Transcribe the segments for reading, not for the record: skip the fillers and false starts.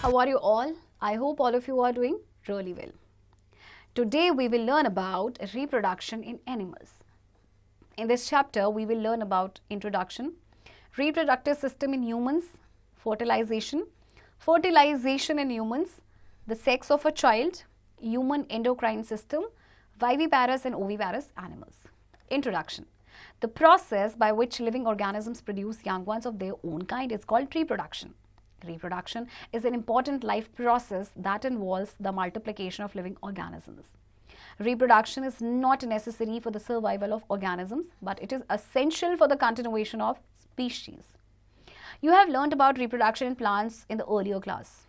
How are you all? I hope all of you are doing really well. Today we will learn about reproduction in animals. In this chapter, we will learn about introduction, reproductive system in humans, fertilization, fertilization in humans, the sex of a child, human endocrine system, viviparous and oviparous animals. Introduction. The process by which living organisms produce young ones of their own kind is called reproduction. Reproduction is an important life process that involves the multiplication of living organisms. Reproduction is not necessary for the survival of organisms, but it is essential for the continuation of species. You have learned about reproduction in plants in the earlier class.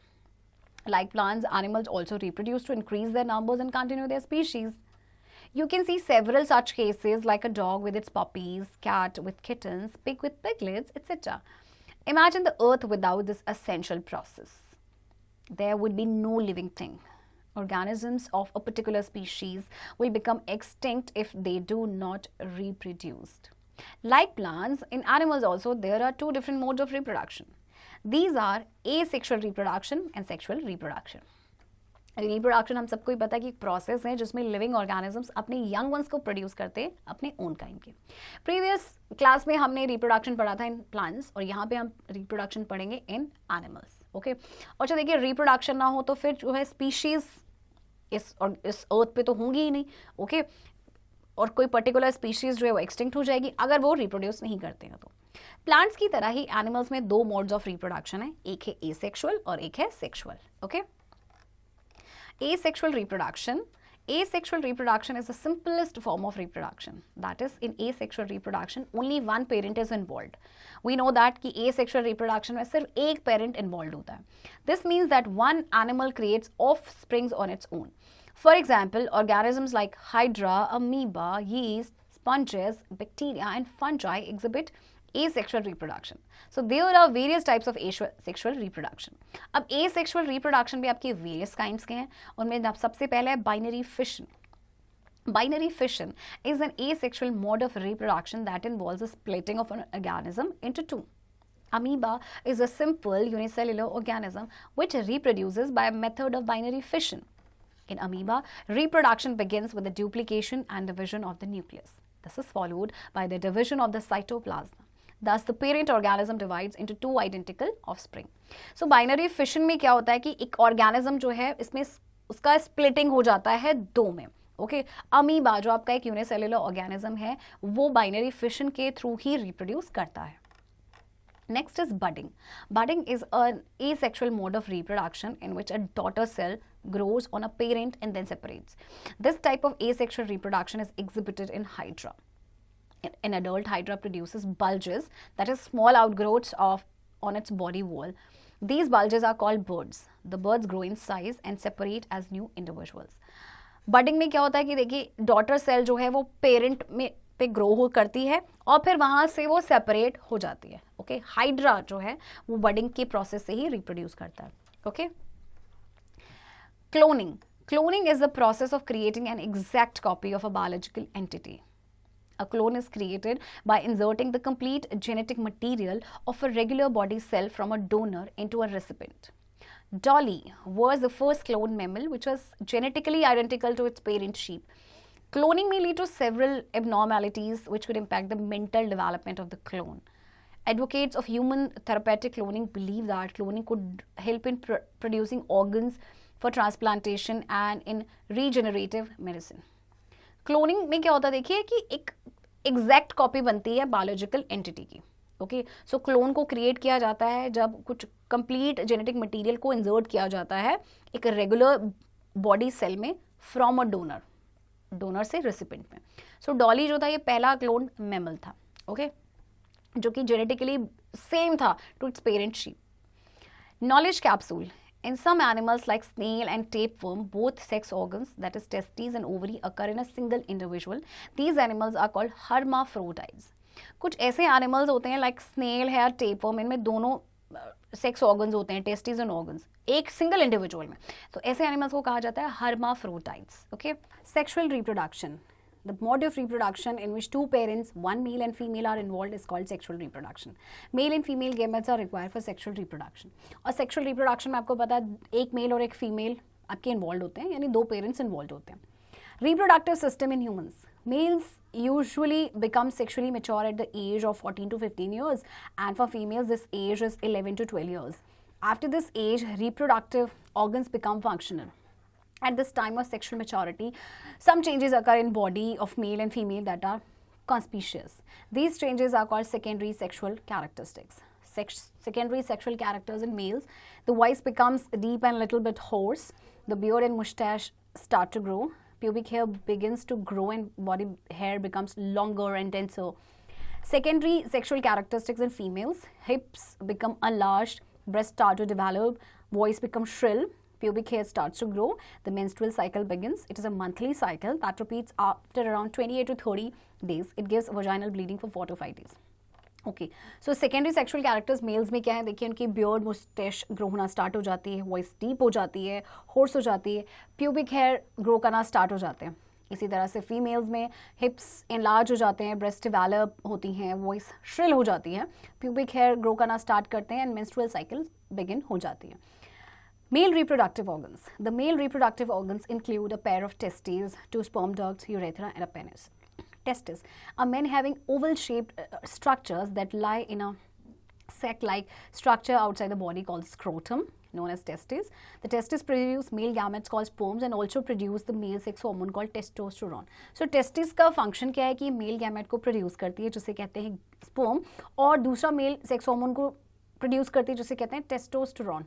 Like plants, animals also reproduce to increase their numbers and continue their species. You can see several such cases like a dog with its puppies, cat with kittens, pig with piglets, etc. Imagine the earth without this essential process. There would be no living thing. Organisms of a particular species will become extinct if they do not reproduce. Like plants, in animals also there are two different modes of reproduction. These are asexual reproduction and sexual reproduction. Reproduction हम सबको ही पता है कि एक process है जिसमें living organisms अपने young ones को प्रोड्यूस करते हैं अपने ओन काइंड के. प्रीवियस क्लास में हमने रिप्रोडक्शन पढ़ा था इन प्लांट्स और यहाँ पे हम रिप्रोडक्शन पढ़ेंगे इन एनिमल्स. ओके, और अच्छा देखिए, रिप्रोडक्शन ना हो तो फिर जो है स्पीशीज इस अर्थ पे तो होंगी ही नहीं. ओके, और कोई पर्टिकुलर स्पीशीज जो है वो एक्सटिंक्ट हो जाएगी अगर वो रिप्रोड्यूस नहीं करते हैं. तो प्लांट्स की तरह ही एनिमल्स में दो मोड्स ऑफ रिप्रोडक्शन है, एक है एसेक्सुअल और एक है sexual. Okay, asexual reproduction. Asexual reproduction is the simplest form of reproduction. That is, in asexual reproduction, only one parent is involved. We know that कि asexual reproduction में सिर्फ एक parent involved होता है. This means that one animal creates offsprings on its own. For example, organisms like Hydra, amoeba, yeast, sponges, bacteria, and fungi exhibit asexual reproduction. So there are various types of asexual reproduction. अब asexual reproduction भी आपके various kinds के हैं. उनमें सबसे पहले है binary fission. Binary fission is an asexual mode of reproduction that involves the splitting of an organism into two. Amoeba is a simple unicellular organism which reproduces by a method of binary fission. In amoeba, reproduction begins with the duplication and division of the nucleus. This is followed by the division of the cytoplasm. Thus, the parent organism divides into two identical offspring. So, binary fission में क्या होता है कि एक organism जो है इसमें उसका splitting हो जाता है दो में. ओके, अमीबा जो आपका एक यूनिसेल्युलर ऑर्गेनिज्म है वो बाइनरी फिशन के थ्रू ही रिप्रोड्यूस करता है. Next is budding. Budding is an asexual mode of reproduction in which a daughter cell grows on a parent and then separates. This type of asexual reproduction is exhibited in Hydra. An adult hydra produces bulges, that is small outgrowths on its body wall. These bulges are called buds. The buds grow in size and separate as new individuals. Budding में क्या होता है कि देखिए daughter cell जो है वो parent में पे ग्रो हो करती है और फिर वहां से वो सेपरेट हो जाती है. ओके, हाइड्रा जो है वो बडिंग के प्रोसेस से ही रिप्रोड्यूस करता है. Okay, cloning. Cloning is the process of creating an exact copy of a biological entity. A clone is created by inserting the complete genetic material of a regular body cell from a donor into a recipient. Dolly was the first cloned mammal which was genetically identical to its parent sheep. Cloning may lead to several abnormalities which could impact the mental development of the clone. Advocates of human therapeutic cloning believe that cloning could help in producing organs for transplantation and in regenerative medicine. Cloning में क्या होता है देखिए कि एक exact copy बनती है biological entity की. ओके, सो क्लोन को क्रिएट किया जाता है जब कुछ कंप्लीट जेनेटिक मटेरियल को इंसर्ट किया जाता है एक रेगुलर बॉडी सेल में फ्रॉम अ डोनर से रेसिपिएंट में. सो डॉली जो था ये पहला क्लोन मैमल था. ओके, जो कि जेनेटिकली सेम था to its parent sheep. Knowledge capsule. In some animals like snail and tapeworm, both sex organs, that is testes and ovary, occur in a single individual. These animals are called hermaphrodites. कुछ ऐसे animals होते हैं like snail है, tapeworm, इनमें दोनों sex organs होते हैं, testis and organs, एक सिंगल इंडिविजुअल में. तो ऐसे एनिमल्स को कहा जाता है hermaphrodites. Okay, sexual reproduction. The mode of reproduction in which two parents, one male and female, are involved is called sexual reproduction. Male and female gametes are required for sexual reproduction. और sexual reproduction में आपको पता है एक mail और एक female आपके involve होते हैं, यानी दो पेरेंट्स इन्वॉल्व होते हैं. Reproductive system in humans. Males usually become sexually mature at the age of 14 to 15 years, and for females this age is 11 to 12 years. After this age, reproductive organs become functional. At this time of sexual maturity, some changes occur in body of male and female that are conspicuous. These changes are called secondary sexual characteristics. Secondary sexual characters in males: the voice becomes deep and little bit hoarse, the beard and mustache start to grow, pubic hair begins to grow and body hair becomes longer and denser. Secondary sexual characteristics in females: hips become enlarged, breasts start to develop, voice becomes shrill, pubic hair starts to grow, the menstrual cycle begins. It is a monthly cycle that repeats after around 28 to 30 days. It gives vaginal bleeding for 4 to 5 days. Okay, so secondary sexual characters males में क्या है, देखिए उनकी beard moustache grow होना start हो जाती है, voice deep हो जाती है, होर्स हो जाती है, प्यूबिक हेयर ग्रो करना स्टार्ट हो जाते हैं. इसी तरह से फीमेल्स में हिप्स एनलार्ज हो जाते हैं, ब्रेस्ट डेवलप होती हैं, वॉइस श्रिल हो जाती है, प्यूबिक हेयर ग्रो करना स्टार्ट करते हैं एंड मेंस्ट्रुअल साइकिल बिगिन हो जाती है. Male reproductive organs. The male reproductive organs include a pair of testes, 2 sperm ducts, urethra and a penis. Testes are men having oval-shaped structures that lie in a sac-like structure outside the body called scrotum, known as testes. The testes produce male gametes called sperms and also produce the male sex hormone called testosterone. So testes का function क्या है कि male gamete को produce करती है जिसे कहते हैं sperm, और दूसरा male sex hormone को produce करती है जिसे कहते हैं testosterone.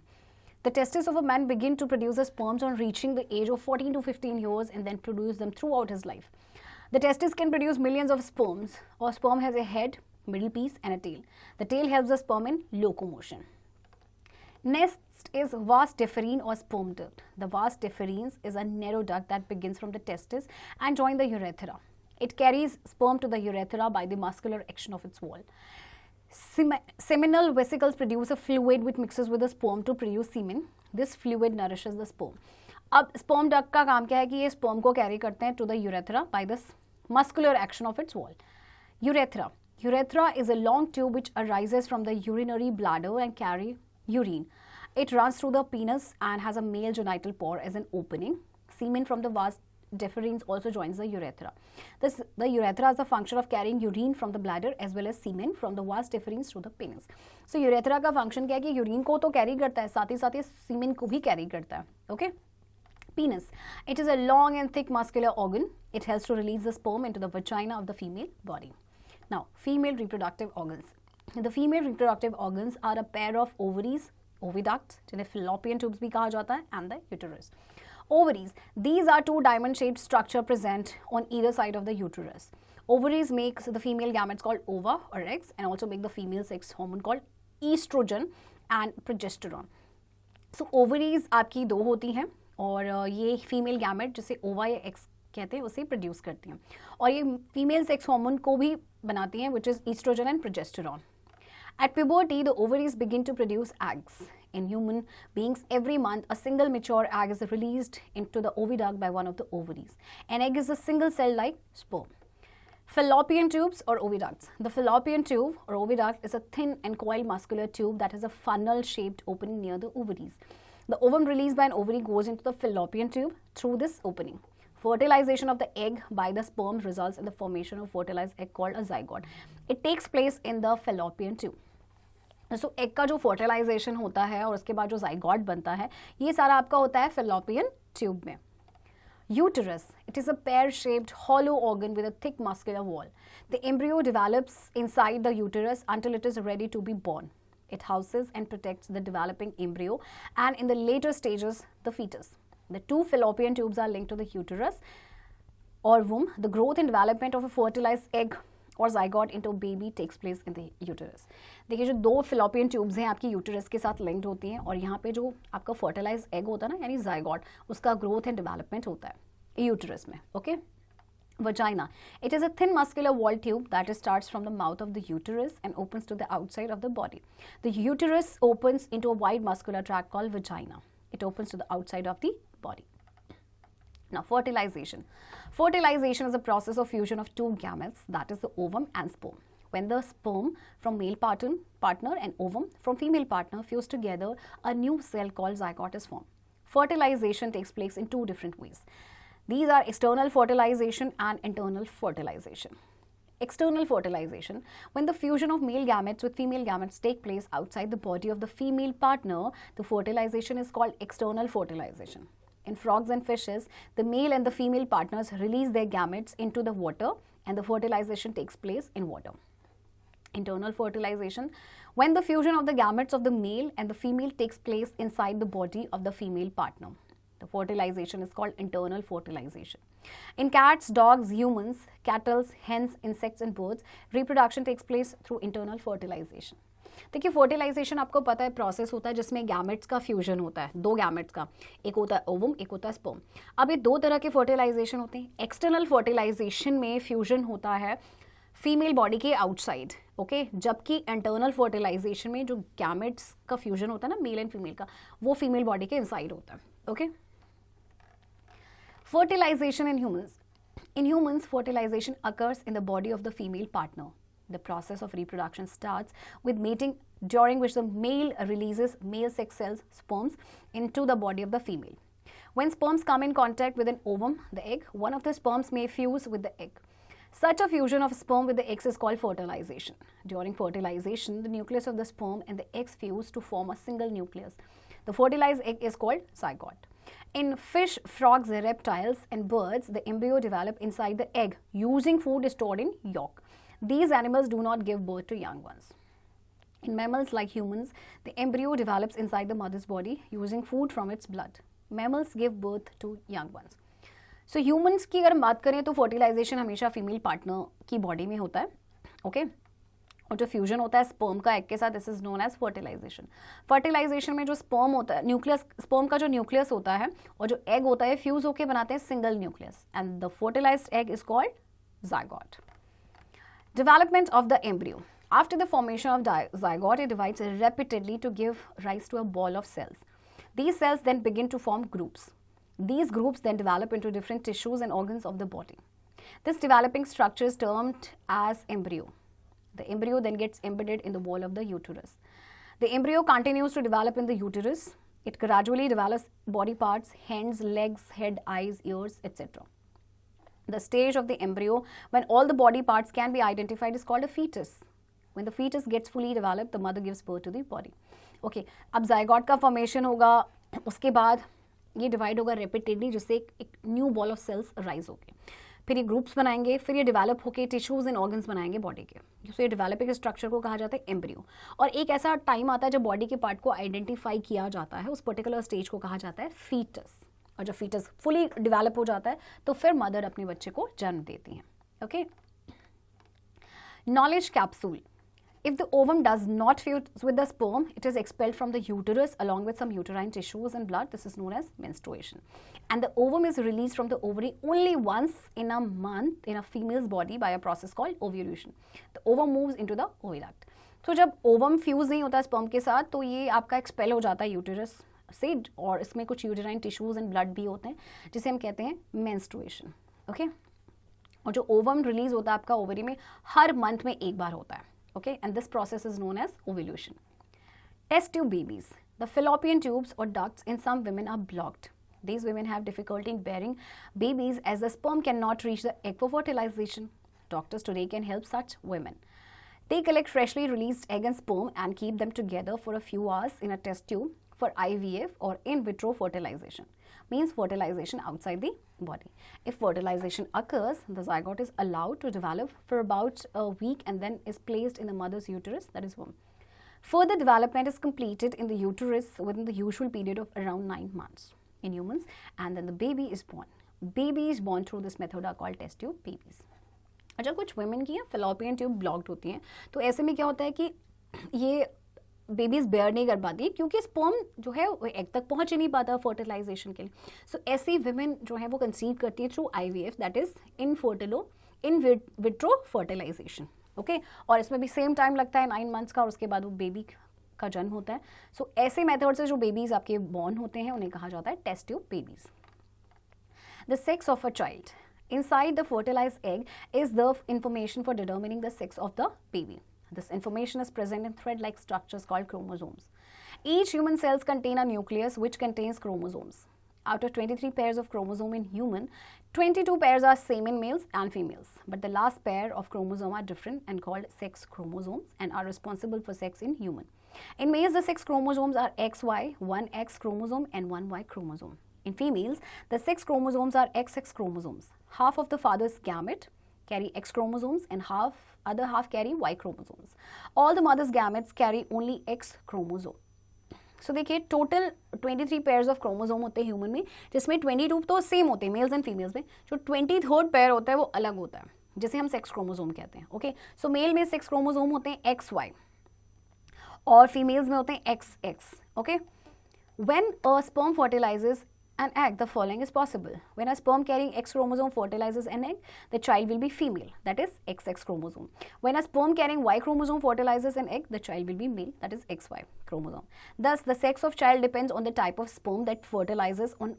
The testes of a man begin to produce the sperms on reaching the age of 14 to 15 years and then produce them throughout his life. The testes can produce millions of sperms, or sperm has a head, middle piece and a tail. The tail helps the sperm in locomotion. Next is vas deferens or sperm duct. The vas deferens is a narrow duct that begins from the testis and joins the urethra. It carries sperm to the urethra by the muscular action of its wall. Seminal vesicles produce a fluid which mixes with the sperm to produce semen. This fluid nourishes the sperm. अब sperm duct का काम क्या है कि ये sperm को carry करते हैं to the urethra by the muscular action of its wall. Urethra. Urethra is a long tube which arises from the urinary bladder and carry urine. It runs through the penis and has a male genital pore as an opening. Semen from the vas deferens also joins the urethra. The urethra has the function of carrying urine from the bladder as well as semen from the vas deferens to the penis. So urethra का function क्या है कि urine को तो carry करता है, साथ ही semen को भी carry करता है. Okay? Penis. It is a long and thick muscular organ. It helps to release the sperm into the vagina of the female body. Now, female reproductive organs. The female reproductive organs are a pair of ovaries, oviducts, जिन्हें fallopian tubes भी कहा जाता है, and the uterus. Ovaries. These are two diamond-shaped structure present on either side of the uterus. Ovaries makes the female gametes called ova or eggs and also make the female sex hormone called estrogen and progesterone. So ovaries आपकी दो होती हैं और ये female gamete जिसे ओवा या x कहते हैं उसे प्रोड्यूस करती हैं और ये फीमेल सेक्स हार्मोन को भी बनाती हैं which is oestrogen and progesterone. At puberty, the ovaries begin to produce eggs. In human beings, every month, a single mature egg is released into the oviduct by one of the ovaries. An egg is a single cell like sperm. Fallopian tubes or oviducts. The fallopian tube or oviduct is a thin and coiled muscular tube that has a funnel-shaped opening near the ovaries. The ovum released by an ovary goes into the fallopian tube through this opening. Fertilization of the egg by the sperm results in the formation of fertilized egg called a zygote. It takes place in the fallopian tube. So egg का जो fertilization होता है और उसके बाद जो zygote बनता है ये सारा आपका होता है fallopian tube में. Uterus. It is a pear-shaped hollow organ with a thick muscular wall. The embryo develops inside the uterus until it is ready to be born. It houses and protects the developing embryo and in the later stages the fetus. The two fallopian tubes are linked to the uterus or womb. The growth and development of a fertilized egg or zygote into a baby takes place in the uterus. देखिए जो दो fallopian tubes हैं आपकी uterus के साथ linked होती हैं और यहाँ पे जो आपका fertilized egg होता है ना यानी zygote उसका growth and development होता है uterus में. Okay? Vagina. It is a thin muscular wall tube that starts from the mouth of the uterus and opens to the outside of the body. The uterus opens into a wide muscular tract called vagina. It opens to the outside of the body. Now, fertilization. Fertilization is a process of fusion of two gametes, that is the ovum and sperm. When the sperm from male partner and ovum from female partner fuse together, a new cell called zygote is formed. Fertilization takes place in two different ways. These are external fertilization and internal fertilization. External fertilization, when the fusion of male gametes with female gametes take place outside the body of the female partner, the fertilization is called external fertilization. In frogs and fishes, the male and the female partners release their gametes into the water and the fertilization takes place in water. Internal fertilization, when the fusion of the gametes of the male and the female takes place inside the body of the female partner. The fertilization is called internal fertilization. In cats, dogs, humans, cattle, hens, insects and birds, reproduction takes place through internal fertilization. देखिए fertilisation आपको पता है process होता है जिसमें gametes का fusion होता है, दो गैमेट्स का, एक होता है ओवम, एक होता है स्पर्म. अब ये दो तरह के फर्टिलाइजेशन होते हैं. एक्सटर्नल फर्टिलाइजेशन में फ्यूजन होता है फीमेल बॉडी के आउटसाइड, ओके, जबकि इंटरनल फर्टिलाइजेशन में जो गैमेट्स का फ्यूजन होता है ना मेल एंड फीमेल का, वो फीमेल बॉडी के इनसाइड होता है. Okay. Fertilization in humans. In humans, fertilization occurs in the body of the female partner. The process of reproduction starts with mating, during which the male releases male sex cells, sperms, into the body of the female. When sperms come in contact with an ovum, the egg, one of the sperms may fuse with the egg. Such a fusion of sperm with the eggs is called fertilization. During fertilization, the nucleus of the sperm and the eggs fuse to form a single nucleus. The fertilized egg is called zygote. In fish, frogs, reptiles, and birds, the embryo develops inside the egg using food stored in yolk. These animals do not give birth to young ones. In mammals like humans, the embryo develops inside the mother's body using food from its blood. Mammals give birth to young ones. So humans की अगर हम बात करें तो fertilization हमेशा female partner की body में होता है, okay? और जो फ्यूजन होता है स्पर्म का एग के साथ, this is known as fertilisation. Fertilisation में जो स्पर्म होता है, न्यूक्लियस, स्पर्म का जो न्यूक्लियस होता है और जो एग होता है फ्यूज होकर बनाते हैं single nucleus and the fertilised egg is called zygote. Development of the embryo. After the formation of zygote, it divides repeatedly to give rise to a ball of cells. These cells then begin to form groups. These groups then develop into different tissues and organs of the body. This developing structure is termed as embryo. The embryo then gets embedded in the wall of the uterus. The embryo continues to develop in the uterus. It gradually develops body parts, hands, legs, head, eyes, ears, etc. The stage of the embryo when all the body parts can be identified is called a fetus. When the fetus gets fully developed, the mother gives birth to the body. Okay, अब zygote का formation होगा, उसके बाद ये divide होगा repeatedly जिससे एक new ball of cells rise होगी. फिर ये ग्रुप्स बनाएंगे, फिर ये डेवलप होकर टिश्यूज एंड ऑर्गन्स बनाएंगे बॉडी के. सो ये डेवलपिंग स्ट्रक्चर को कहा जाता है एम्ब्रियो. और एक ऐसा टाइम आता है जब बॉडी के पार्ट को आइडेंटिफाई किया जाता है, उस पर्टिकुलर स्टेज को कहा जाता है फीटस. और जब फीटस फुली डेवलप हो जाता है तो फिर मदर अपने बच्चे को जन्म देती हैं. Okay. Knowledge capsule. If the ovum does not fuse with the sperm, it is expelled from the uterus along with some uterine tissues and blood. This is known as menstruation. And the ovum is released from the ovary only once in a month in a female's body by a process called ovulation. The ovum moves into the oviduct. तो जब ovum fuse नहीं होता sperm के साथ तो ये आपका expel हो जाता है uterus से, और इसमें कुछ uterine tissues and blood भी होते हैं जिसे हम कहते हैं menstruation. Okay? और जो ovum release होता है आपका ovary में हर month में एक बार होता है. Okay, and this process is known as ovulation. Test tube babies. The fallopian tubes or ducts in some women are blocked. These women have difficulty in bearing babies as the sperm cannot reach the egg for fertilization. Doctors today can help such women. They collect freshly released egg and sperm and keep them together for a few hours in a test tube for IVF or in vitro fertilization. Means fertilization outside the body. If fertilization occurs, the zygote is allowed to develop for about a week and then is placed in the mother's uterus, that is womb. Further development is completed in the uterus within the usual period of around 9 months in humans, and then the baby is born. Babies born through this method are called test tube babies. अच्छा, कुछ women की fallopian tube blocked होती हैं, तो ऐसे में क्या होता है कि ये बेबीज बेयर नहीं कर पाती क्योंकि स्पर्म जो है वो एग तक पहुंच ही नहीं पाता फर्टिलाइजेशन के लिए. सो ऐसी विमेन जो है वो कंसीव करती है through IVF, that is in vitro fertilisation. Okay, और इसमें भी सेम टाइम लगता है 9 मंथ्स का, और उसके बाद वो बेबी का जन्म होता है. सो ऐसे मेथड से जो बेबीज आपके बॉर्न होते हैं उन्हें कहा जाता है test tube babies. The sex of a child. Inside the fertilized egg is the information for determining the sex of the baby. This information is present in thread-like structures called chromosomes. Each human cells contain a nucleus which contains chromosomes. Out of 23 pairs of chromosome in human, 22 pairs are same in males and females. But the last pair of chromosome are different and called sex chromosomes and are responsible for sex in human. In males, the sex chromosomes are XY, one X chromosome and one Y chromosome. In females, the sex chromosomes are XX chromosomes. Half of the father's gamete carry X chromosomes and other half carry Y chromosomes. All the mother's gametes carry only X chromosome. So देखिए total 23 pairs of chromosome होते हैं human में, जिसमें 22 तो same होते हैं mails and females में. जो 23rd पेयर होता है वो अलग होता है, जिसे हम सेक्स क्रोमोसोम कहते हैं. ओके, सो मेल में सेक्स क्रोमोसोम होते हैं XY और फीमेल्स में होते हैं XX. Okay, when a sperm fertilises an egg, the following is possible. When a sperm carrying X chromosome fertilizes an egg, the child will be female, that is XX chromosome. When a sperm carrying Y chromosome fertilizes an egg, the child will be male, that is XY chromosome. Thus, the sex of child depends on the type of sperm that fertilizes on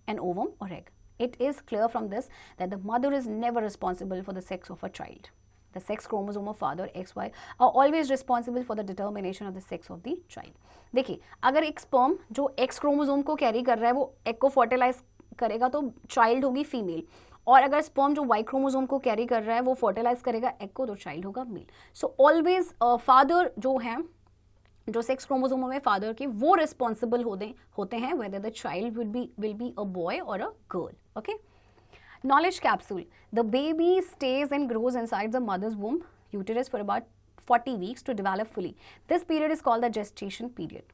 an ovum or egg. It is clear from this that the mother is never responsible for the sex of a child. The sex chromosome of father XY are always responsible for the determination of the sex of the child. देखिए, अगर एक sperm जो X chromosome को carry कर रहा है वो egg को फर्टिलाइज करेगा तो चाइल्ड होगी फीमेल, और अगर स्पर्म जो Y क्रोमोसोम को कैरी कर रहा है वो फर्टिलाइज करेगा एग को तो चाइल्ड होगा मेल. सो ऑलवेज फादर जो है, जो सेक्स क्रोमोसोम में फादर के, वो रिस्पॉन्सिबल होते हैं whether the child will be a boy और a girl. Okay, knowledge capsule. The baby stays and grows inside the mother's womb uterus for about 40 weeks to develop fully. This period is called the gestation period.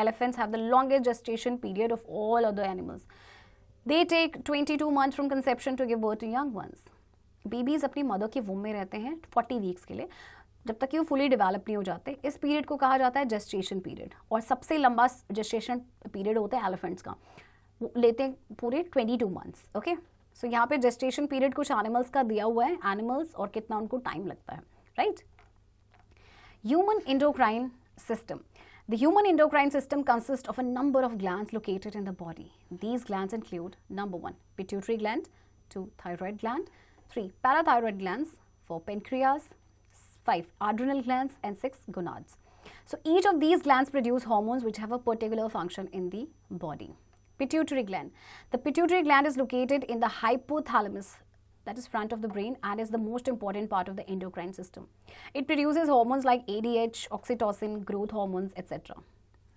Elephants have the longest gestation period of all other animals. They take 22 months from conception to give birth to young ones. Babies अपनी mother की वूम में रहते हैं 40 weeks के लिए, जब तक कि वो फुली डेवलप नहीं हो जाते. इस पीरियड को कहा जाता है जेस्टेशन पीरियड, और सबसे लंबा जेस्टेशन पीरियड होता है एलिफेंट्स का, वो लेते हैं पूरे 22 मंथ्स. ओके, सो यहाँ पे जेस्टेशन पीरियड कुछ एनिमल्स का दिया हुआ है, एनिमल्स और कितना उनको टाइम लगता है. Right. Human endocrine system. The human endocrine system consists of a number of glands located in the body. These glands include number 1, pituitary gland, 2, thyroid gland, 3, parathyroid glands, 4, pancreas, 5, adrenal glands, and 6, gonads. So each of these glands produce hormones which have a particular function in the body. Pituitary gland. The pituitary gland is located in the hypothalamus, that is front of the brain, and is the most important part of the endocrine system. It produces hormones like ADH, oxytocin, growth hormones, etc.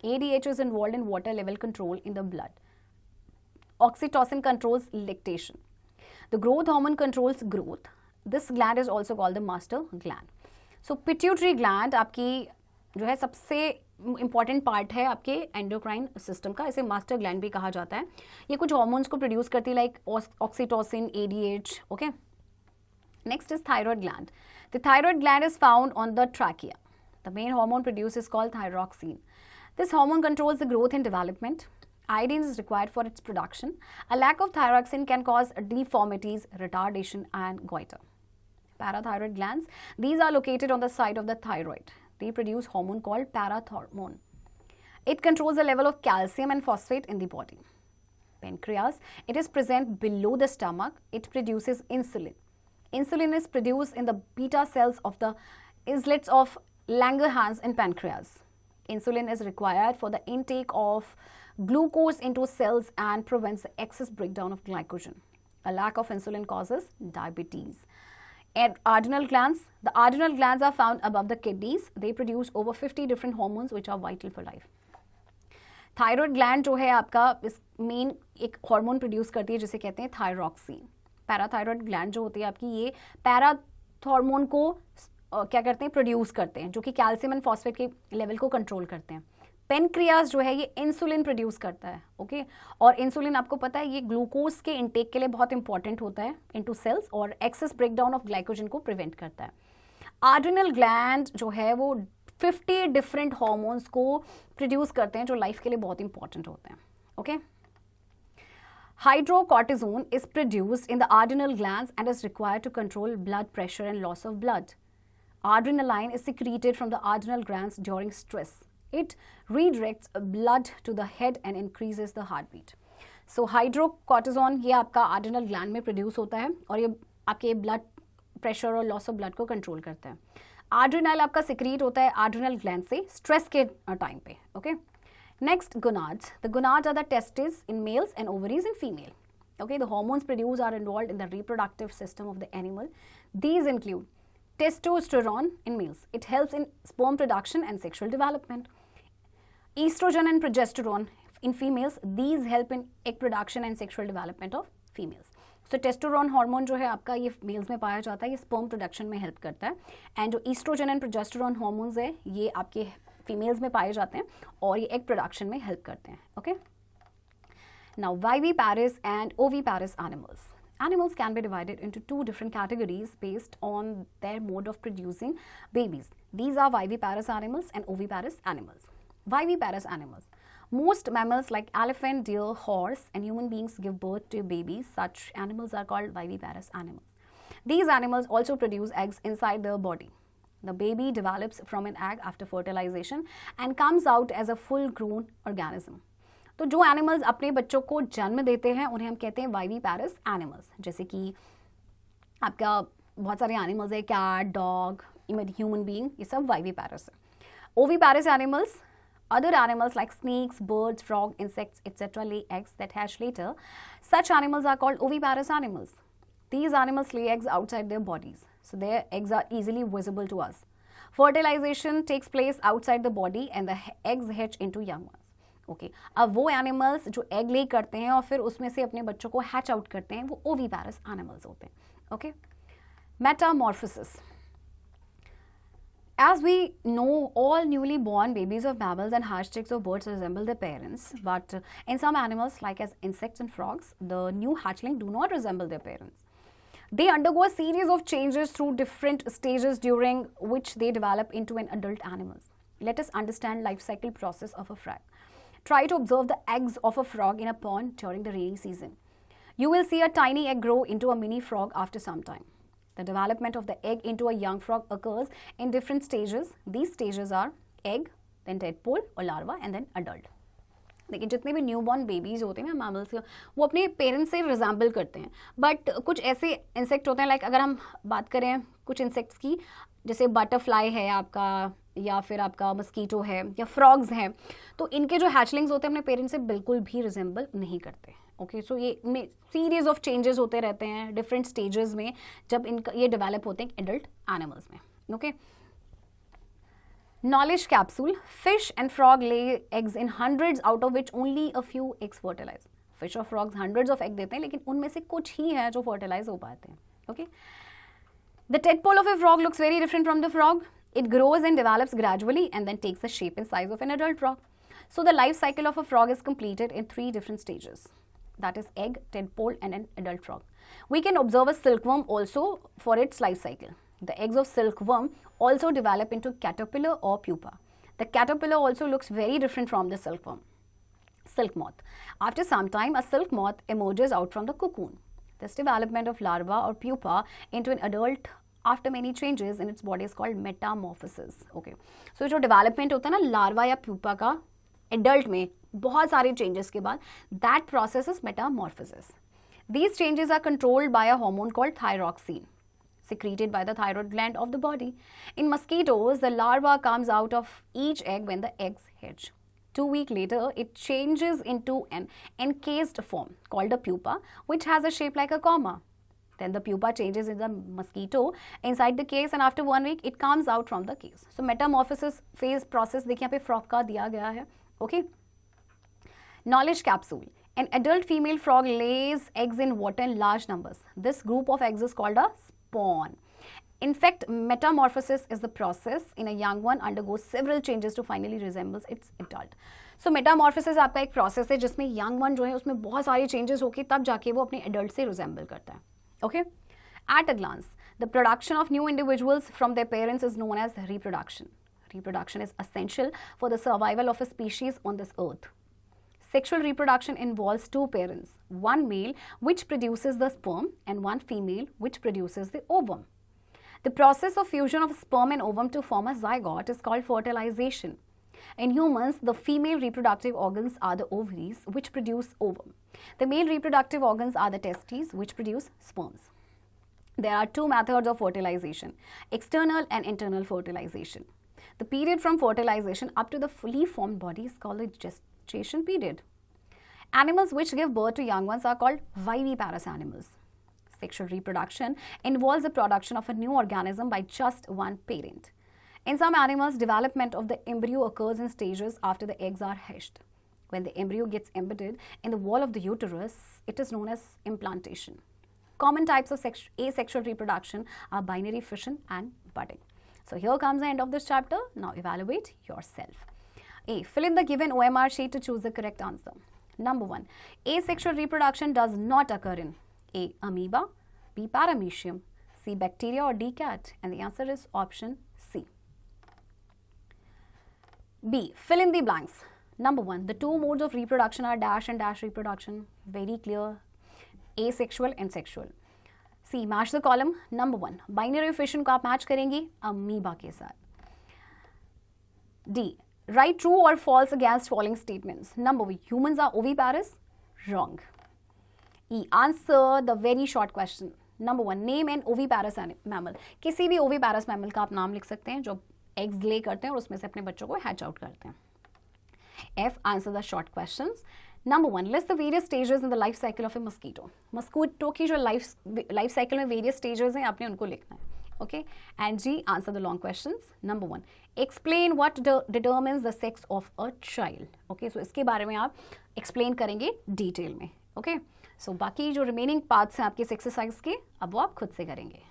ADH is involved in water level control in the blood. Oxytocin controls lactation. The growth hormone controls growth. This gland is also called the master gland. So pituitary gland आपकी जो है सबसे important part है आपके endocrine system का, इसे master gland भी कहा जाता है. ये कुछ हार्मोन्स को प्रोड्यूस करती है like oxytocin, ADH. Okay, next is thyroid gland. The thyroid gland is found on the trachea. The main hormone produce is called thyroxine. This hormone controls the growth and development. Iodine is required for its production. A lack of thyroxine can cause deformities, retardation, and goiter. Parathyroid glands. These are located on the side of the thyroid. They produce hormone called parathormone. It controls the level of calcium and phosphate in the body. Pancreas. It is present below the stomach. It produces insulin. Insulin is produced in the beta cells of the islets of Langerhans in pancreas. Insulin is required for the intake of glucose into cells and prevents the excess breakdown of glycogen. A lack of insulin causes diabetes. And adrenal glands. The adrenal glands are found above the kidneys. They produce over 50 different hormones which are vital for life. Thyroid gland जो है आपका इस main एक hormone produce करती है जिसे कहते हैं थायरॉक्सिन. पैराथायरॉयड ग्लैंड जो होती है आपकी, ये पैराथॉर्मोन को क्या करते हैं, प्रोड्यूस करते हैं, जो कि कैल्शियम एंड फॉस्फेट के लेवल को कंट्रोल करते हैं. पेनक्रियास जो है ये इंसुलिन प्रोड्यूस करता है. ओके, और इंसुलिन आपको पता है ये ग्लूकोज के इंटेक के लिए बहुत इंपॉर्टेंट होता है इनटू सेल्स, और एक्सेस ब्रेकडाउन ऑफ ग्लाइकोजन को प्रिवेंट करता है. आड्रिनल ग्लैंड जो है वो 50 डिफरेंट हार्मोन्स को प्रोड्यूस करते हैं जो लाइफ के लिए बहुत इंपॉर्टेंट होते हैं. Okay, hydrocortisone is produced in the adrenal glands and is required to control blood pressure and loss of blood. Adrenaline is secreted from the adrenal glands during stress. It redirects blood to the head and increases the heartbeat. So hydrocortisone ये आपका आड्रिनल gland में produce होता है और ये आपके blood pressure और loss of blood को कंट्रोल करता है. आड्रिनल आपका सिक्रीट होता है आड्रिनल ग्लैंड से स्ट्रेस के टाइम पे. Okay, next gonads. The gonads are the testis in males and ovaries in female. Okay, the hormones produced are involved in the reproductive system of the animal. These include testosterone in males. It helps in sperm production and sexual development. Estrogen and progesterone in females. These help in egg production and sexual development of females. So testosterone hormone जो है आपका ये mails में पाया जाता है, ये sperm production में हेल्प करता है. एंड जो ईस्ट्रोजन एंड प्रोजेस्टेरोन हॉर्मोन्स है ये आपके फीमेल्स में पाए जाते हैं और ये एग प्रोडक्शन में हेल्प करते हैं. Okay, now viviparous and oviparous animals. Animals can be divided into two different categories based on their mode of producing babies. These are viviparous animals and oviparous animals. Viviparous animals. Most mammals like elephant, deer, horse and human beings give birth to babies. Such animals are called viviparous animals. These animals also produce eggs inside their body. The baby develops from an egg after fertilization and comes out as a full-grown organism. तो जो animals अपने बच्चों को जन्म देते हैं उन्हें हम कहते हैं वाइविपैरस एनिमल्स. जैसे कि आपका बहुत सारे एनिमल्स है, cat, dog, even human being, ये सब वाइविपैरस है. Oviparous animals, other animals like snakes, birds, frogs, insects, etc. lay eggs that hatch later. Such animals are called oviparous animals. These animals lay eggs outside their bodies, so their eggs are easily visible to us. Fertilization takes place outside the body and the eggs hatch into young ones. Okay, अब वो animals जो egg ले करते हैं और फिर उसमें से अपने बच्चों को हैच आउट करते हैं वो ओविपैरस एनिमल्स होते हैं. Okay, Metamorphosis. As we know, all newly born babies of mammals and hatched chicks of birds resemble their parents, but in some animals like as insects and frogs, the new hatchling do not resemble their parents. They undergo a series of changes through different stages during which they develop into an adult animal. Let us understand life cycle process of a frog. Try to observe the eggs of a frog in a pond during the rainy season. You will see a tiny egg grow into a mini frog after some time. The development of the egg into a young frog occurs in different stages. These stages are egg, then tadpole or larva and then adult. देखिए जितने भी new born babies होते हैं ना mammals के, वो अपने parents से रिजेंबल करते हैं. बट कुछ ऐसे इंसेक्ट होते हैं, लाइक अगर हम बात करें कुछ इंसेक्ट्स की, जैसे बटरफ्लाई है आपका, या फिर आपका मस्कीटो है, या फ्रॉग्स हैं, तो इनके जो हैचलिंग्स होते हैं अपने पेरेंट्स से बिल्कुल भी रिजेंबल नहीं करते. ओके, सो ये में सीरीज ऑफ चेंजेस होते रहते हैं डिफरेंट स्टेजेस में जब इनका ये डेवलप होते हैं एडल्ट एनिमल्स में. Okay, knowledge capsule. Fish and frog lay eggs in hundreds, out of which only a few eggs fertilize. Fish और frogs hundreds of egg देते हैं, लेकिन उनमें से कुछ ही हैं जो fertilize हो पाते हैं. Okay. The tadpole of a frog looks very different from the frog. It grows and develops gradually and then takes the shape and size of an adult frog. So the life cycle of a frog is completed in 3 different stages. That is egg, tadpole and an adult frog. We can observe a silkworm also for its life cycle. The eggs of silkworm also develop into caterpillar or pupa. The caterpillar also looks very different from the silkworm. Silk moth. After some time, a silk moth emerges out from the cocoon. This development of larva or pupa into an adult after many changes in its body is called metamorphosis. Okay. So जो development होता है ना larva या pupa का adult में बहुत सारे changes के बाद, that process is metamorphosis. These changes are controlled by a hormone called thyroxine, secreted by the thyroid gland of the body. In mosquitoes, the larva comes out of each egg when the eggs hatch. 2 weeks later, it changes into an encased form called a pupa, which has a shape like a comma. Then the pupa changes in the mosquito inside the case, and after 1 week, it comes out from the case. So metamorphosis phase process देखिए यहाँ पे frog का दिया गया है. Okay. Knowledge capsule. An adult female frog lays eggs in water in large numbers. This group of eggs is called a spawn. In fact, metamorphosis is the process in a young one undergoes several changes to finally resembles its adult. So metamorphosis आपका एक process है जिसमें young one जो है उसमें बहुत सारे changes होके तब जाके वो अपने adult से resemble करता है. Okay? At a glance, the production of new individuals from their parents is known as reproduction. Reproduction is essential for the survival of a species on this earth. Sexual reproduction involves 2 parents, one male which produces the sperm and one female which produces the ovum. The process of fusion of sperm and ovum to form a zygote is called fertilization. In humans, the female reproductive organs are the ovaries which produce ovum. The male reproductive organs are the testes, which produce sperms. There are two methods of fertilization, external and internal fertilization. The period from fertilization up to the fully formed body is called the gestation period. Animals which give birth to young ones are called viviparous animals. Sexual reproduction involves the production of a new organism by just one parent. In some animals, development of the embryo occurs in stages after the eggs are hatched. When the embryo gets embedded in the wall of the uterus, it is known as implantation. Common types of asexual reproduction are binary fission and budding. So here comes the end of this chapter. Now evaluate yourself. A. Fill in the given OMR sheet to choose the correct answer. Number 1. Asexual reproduction does not occur in A. Amoeba, B. Paramecium, C. Bacteria, or D. Cat. And the answer is option C. B. Fill in the blanks. Number 1. The two modes of reproduction are dash and dash reproduction. Very clear. Asexual and sexual. C. Match the column. Number 1. Binary fission को आप match करेंगी amoeba के साथ. D. Write true or false against following statements. Number 1. Humans are oviparous. Wrong. E. Answer the very short question. Number 1. Name an oviparous mammal. किसी भी oviparous mammal का आप नाम लिख सकते हैं जो eggs lay करते हैं और उसमें से अपने बच्चों को hatch out करते हैं. F. Answer the short questions. Number 1. List the various stages in the life cycle of a mosquito. Mosquito की जो life cycle में various stages हैं आपने उनको लिखना है. Okay. And G. Answer the long questions. Number 1. Explain what determines the sex of a child. Okay. So इसके बारे में आप explain करेंगे detail में. Okay. So बाकी जो remaining parts हैं आपके इस exercise के अब वो आप खुद से करेंगे.